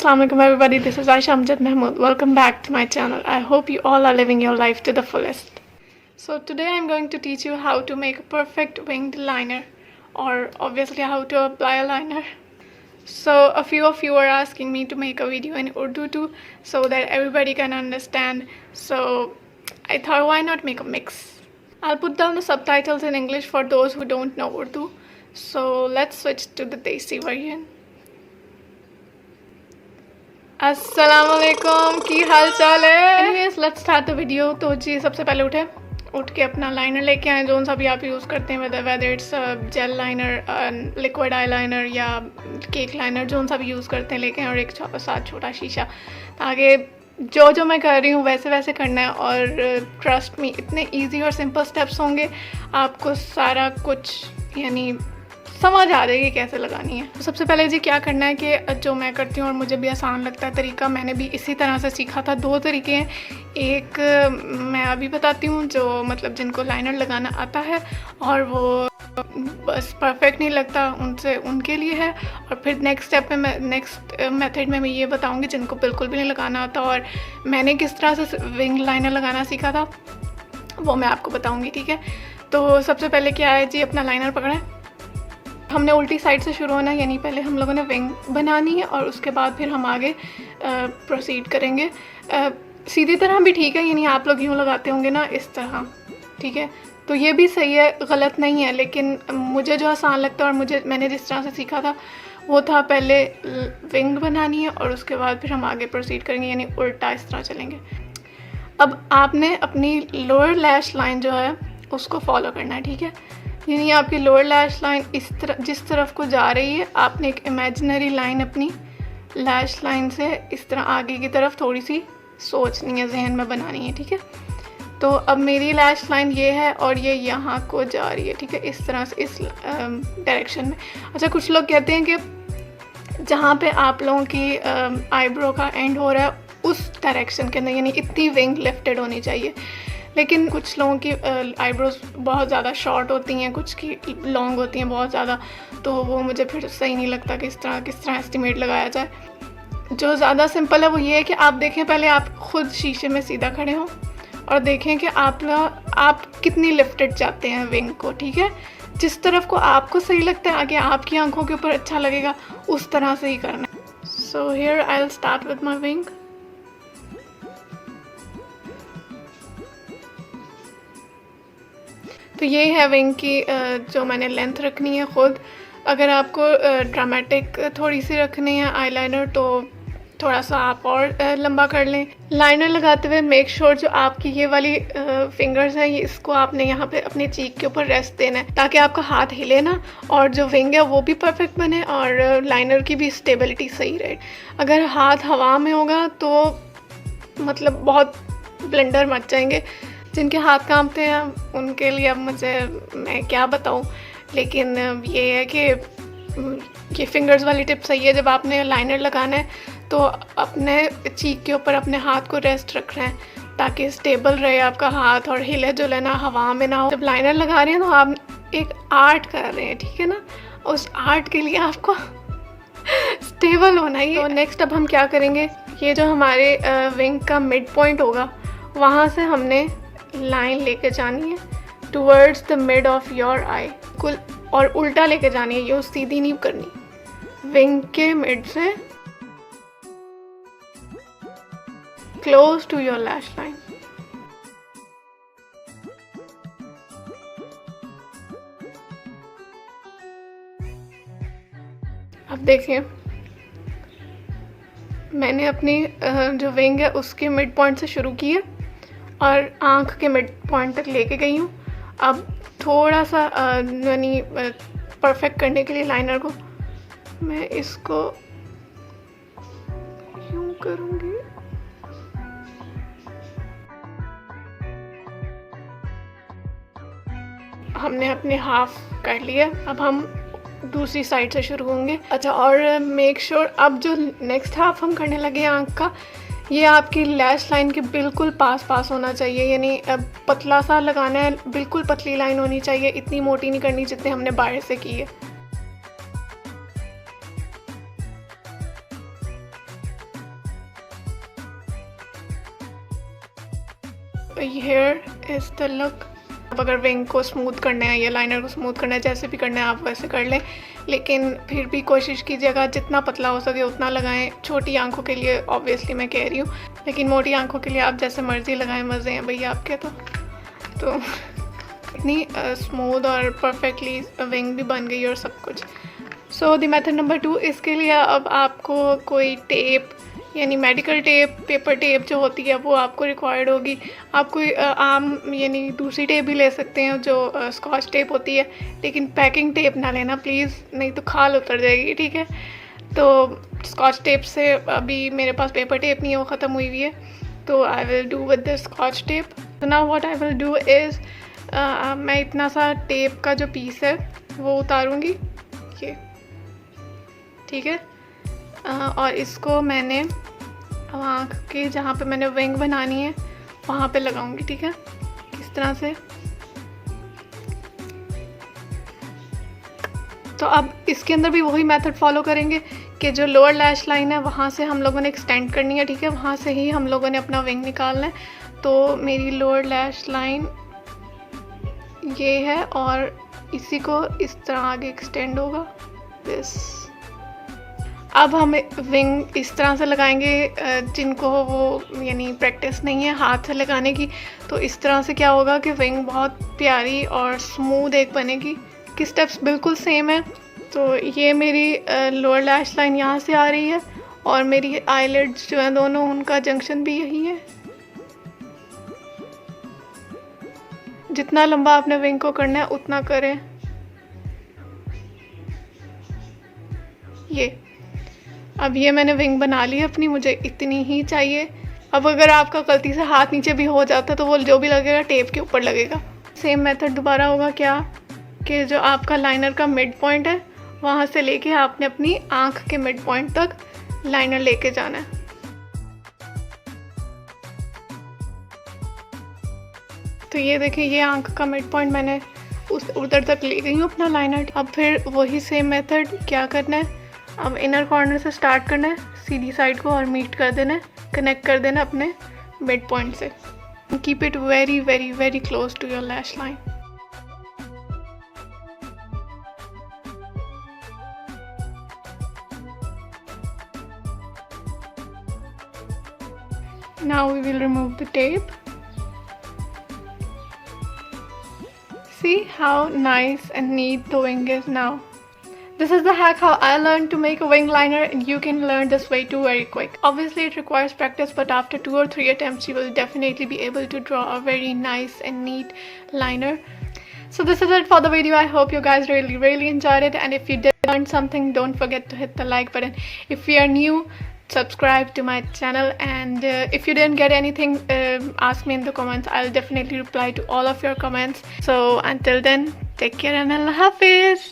Assalamualaikum everybody, this is Aisha Amjad Mahmood. Welcome back to my channel. I hope you all are living your life to the fullest. So today I'm going to teach you how to make a perfect winged liner, or obviously how to apply a liner. So a few of you are asking me to make a video in Urdu too, so that everybody can understand. So I thought, why not make a mix? I'll put down the subtitles in English for those who don't know Urdu. So let's switch to the Desi version. अस्सलामुअलैकुम, की हाल चाल है। Anyways let's start the video. तो जी सबसे पहले उठ के अपना लाइनर लेके आए, जो सा भी आप यूज़ करते हैं, whether it's jail liner, liquid eye liner या केक लाइनर, जो सा भी यूज़ करते हैं लेके आए, और एक साथ छोटा शीशा, ताकि जो मैं कर रही हूँ वैसे वैसे करना है। और ट्रस्ट मी, इतने ईजी और सिंपल स्टेप्स होंगे, आपको सारा कुछ यानी समझ आ जाएगी कैसे लगानी है। तो सबसे पहले जी क्या करना है कि जो मैं करती हूँ और मुझे भी आसान लगता है तरीका, मैंने भी इसी तरह से सीखा था। दो तरीके हैं, एक मैं अभी बताती हूँ जो मतलब जिनको लाइनर लगाना आता है और वो बस परफेक्ट नहीं लगता, उनके लिए है। और फिर नेक्स्ट स्टेप में नेक्स्ट मेथड में मैं ये बताऊँगी जिनको बिल्कुल भी नहीं लगाना आता, और मैंने किस तरह से विंग लाइनर लगाना सीखा था वो मैं आपको बताऊँगी, ठीक है। तो सबसे पहले क्या है जी, अपना लाइनर पकड़ें। हमने उल्टी साइड से शुरू होना, यानी पहले हम लोगों ने विंग बनानी है और उसके बाद फिर हम आगे प्रोसीड करेंगे। सीधी तरह भी ठीक है, यानी आप लोग यूँ लगाते होंगे ना इस तरह, ठीक है, तो ये भी सही है, गलत नहीं है। लेकिन मुझे जो आसान लगता है और मैंने जिस तरह से सीखा था वो था पहले विंग बनानी है और उसके बाद फिर हम आगे प्रोसीड करेंगे, यानी उल्टा इस तरह चलेंगे। अब आपने अपनी लोअर लैश लाइन जो है उसको फॉलो करना है, ठीक है। यानी आपकी लोअर लैश लाइन जिस तरफ को जा रही है, आपने एक इमेजिनरी लाइन अपनी लैश लाइन से इस तरह आगे की तरफ थोड़ी सी सोचनी है, जहन में बनानी है, ठीक है। तो अब मेरी लैश लाइन ये है और ये यहाँ को जा रही है, ठीक है, इस तरह से, इस डायरेक्शन में। अच्छा, कुछ लोग कहते हैं कि जहाँ पे आप लोगों की आईब्रो का एंड हो रहा है उस डायरेक्शन के अंदर, यानी इतनी विंग लिफ्टेड होनी चाहिए। लेकिन कुछ लोगों की आईब्रोज बहुत ज़्यादा शॉर्ट होती हैं, कुछ की लॉन्ग होती हैं बहुत ज़्यादा, तो वो मुझे फिर सही नहीं लगता कि किस तरह एस्टिमेट लगाया जाए। जो ज़्यादा सिंपल है वो ये है कि आप देखें, पहले आप खुद शीशे में सीधा खड़े हों और देखें कि आप कितनी लिफ्टेड चाहते हैं विंग को, ठीक है। जिस तरफ को आपको सही लगता है, आगे आपकी आंखों के ऊपर अच्छा लगेगा, उस तरह से ही करना है। So here I will start with my wing. तो ये है विंग की जो मैंने लेंथ रखनी है खुद। अगर आपको ड्रामेटिक थोड़ी सी रखनी है आईलाइनर, तो थोड़ा सा आप और लंबा कर लें। लाइनर लगाते हुए मेक श्योर जो आपकी ये वाली फिंगर्स हैं, इसको आपने यहाँ पे अपनी चीक के ऊपर रेस्ट देना है, ताकि आपका हाथ हिले ना, और जो विंग है वो भी परफेक्ट बने और लाइनर की भी स्टेबिलिटी सही रहे। अगर हाथ हवा में होगा तो मतलब बहुत ब्लेंडर मच जाएंगे। जिनके हाथ कांपते हैं उनके लिए अब मैं क्या बताऊं, लेकिन ये है कि ये फिंगर्स वाली टिप सही है। जब आपने लाइनर लगाना है तो अपने चीक के ऊपर अपने हाथ को रेस्ट रखना है, ताकि स्टेबल रहे आपका हाथ और हिले जुले ना, हवा में ना हो। जब लाइनर लगा रहे हैं तो आप एक आर्ट कर रहे हैं, ठीक है ना, उस आर्ट के लिए आपको स्टेबल होना ही। तो नेक्स्ट अब हम क्या करेंगे, ये जो हमारे विंग का मिड पॉइंट होगा, वहाँ से हमने लाइन लेके जानी है towards the mid of your eye, कुल, और उल्टा लेके जानी है, ये सीधी नहीं करनी। विंग के मिड से close to your lash line. अब देखिए, मैंने अपनी जो विंग है उसके मिड पॉइंट से शुरू की है और आँख के मिड पॉइंट तक लेके गई हूँ। अब थोड़ा सा यानी परफेक्ट करने के लिए लाइनर को मैं इसको यूँ करूँगी। हमने अपने हाफ कर लिया, अब हम दूसरी साइड से शुरू होंगे। अच्छा, और मेक श्योर अब जो नेक्स्ट हाफ हम करने लगे आँख का, ये आपकी लैश लाइन के बिल्कुल पास होना चाहिए, यानी पतला सा लगाना है, बिल्कुल पतली लाइन होनी चाहिए, इतनी मोटी नहीं करनी जितनी हमने बाहर से की है। Here is the look. अब अगर विंग को स्मूथ करना है या लाइनर को स्मूथ करना है, जैसे भी करना है आप वैसे कर लें, लेकिन फिर भी कोशिश कीजिएगा जितना पतला हो सके उतना लगाएं। छोटी आंखों के लिए ऑब्वियसली मैं कह रही हूँ, लेकिन मोटी आंखों के लिए आप जैसे मर्ज़ी लगाएं, मज़े हैं भैया आपके। तो इतनी स्मूथ और परफेक्टली विंग भी बन गई और सब कुछ। सो द मेथड नंबर 2, इसके लिए अब आपको कोई टेप यानी मेडिकल टेप, पेपर टेप जो होती है वो आपको रिक्वायर्ड होगी। आप कोई आम यानी दूसरी टेप भी ले सकते हैं जो स्कॉच टेप होती है, लेकिन पैकिंग टेप ना लेना प्लीज़, नहीं तो खाल उतर जाएगी, ठीक है। तो स्कॉच टेप से, अभी मेरे पास पेपर टेप नहीं है, वो ख़त्म हुई है, तो I will do with the scotch tape. तो now what I will do is मैं इतना सा टेप का जो पीस है वो उतारूँगी, ये ठीक है। और इसको मैंने आँख के जहाँ पे मैंने विंग बनानी है वहाँ पे लगाऊंगी, ठीक है, इस तरह से। तो अब इसके अंदर भी वही मेथड फॉलो करेंगे कि जो लोअर लैश लाइन है वहाँ से हम लोगों ने एक्सटेंड करनी है, ठीक है, वहाँ से ही हम लोगों ने अपना विंग निकालना है। तो मेरी लोअर लैश लाइन ये है और इसी को इस तरह आगे एक्सटेंड होगा दिस। अब हम विंग इस तरह से लगाएंगे, जिनको वो यानी प्रैक्टिस नहीं है हाथ से लगाने की, तो इस तरह से क्या होगा कि विंग बहुत प्यारी और स्मूथ एक बनेगी। कि स्टेप्स बिल्कुल सेम है। तो ये मेरी लोअर लैश लाइन यहाँ से आ रही है और मेरी आईलिड्स जो है दोनों, उनका जंक्शन भी यही है। जितना लंबा आपने विंग को करना है उतना करें। ये अब ये मैंने विंग बना ली है अपनी, मुझे इतनी ही चाहिए। अब अगर आपका गलती से हाथ नीचे भी हो जाता तो वो जो भी लगेगा टेप के ऊपर लगेगा। सेम मेथड दोबारा होगा क्या कि जो आपका लाइनर का मिड पॉइंट है वहाँ से लेके आपने अपनी आँख के मिड पॉइंट तक लाइनर लेके जाना है। तो ये देखिए, ये आँख का मिड पॉइंट मैंने उधर तक ले गई हूँ अपना लाइनर। अब फिर वही सेम मेथड क्या करना है, अब इनर कॉर्नर से स्टार्ट करना है सीधी साइड को और मीट कर देना है, कनेक्ट कर देना अपने मिड पॉइंट से। Keep it very very very close to your lash line. Now we will remove the tape. See how nice and neat the wing is now. This is the hack how I learned to make a wing liner, and you can learn this way too very quick. Obviously it requires practice, but after 2 or 3 attempts you will definitely be able to draw a very nice and neat liner. So this is it for the video. I hope you guys really enjoyed it, and if you did learn something, don't forget to hit the like button. If you are new, subscribe to my channel, and if you didn't get anything, ask me in the comments. I'll definitely reply to all of your comments. So until then, take care and Allah Hafiz.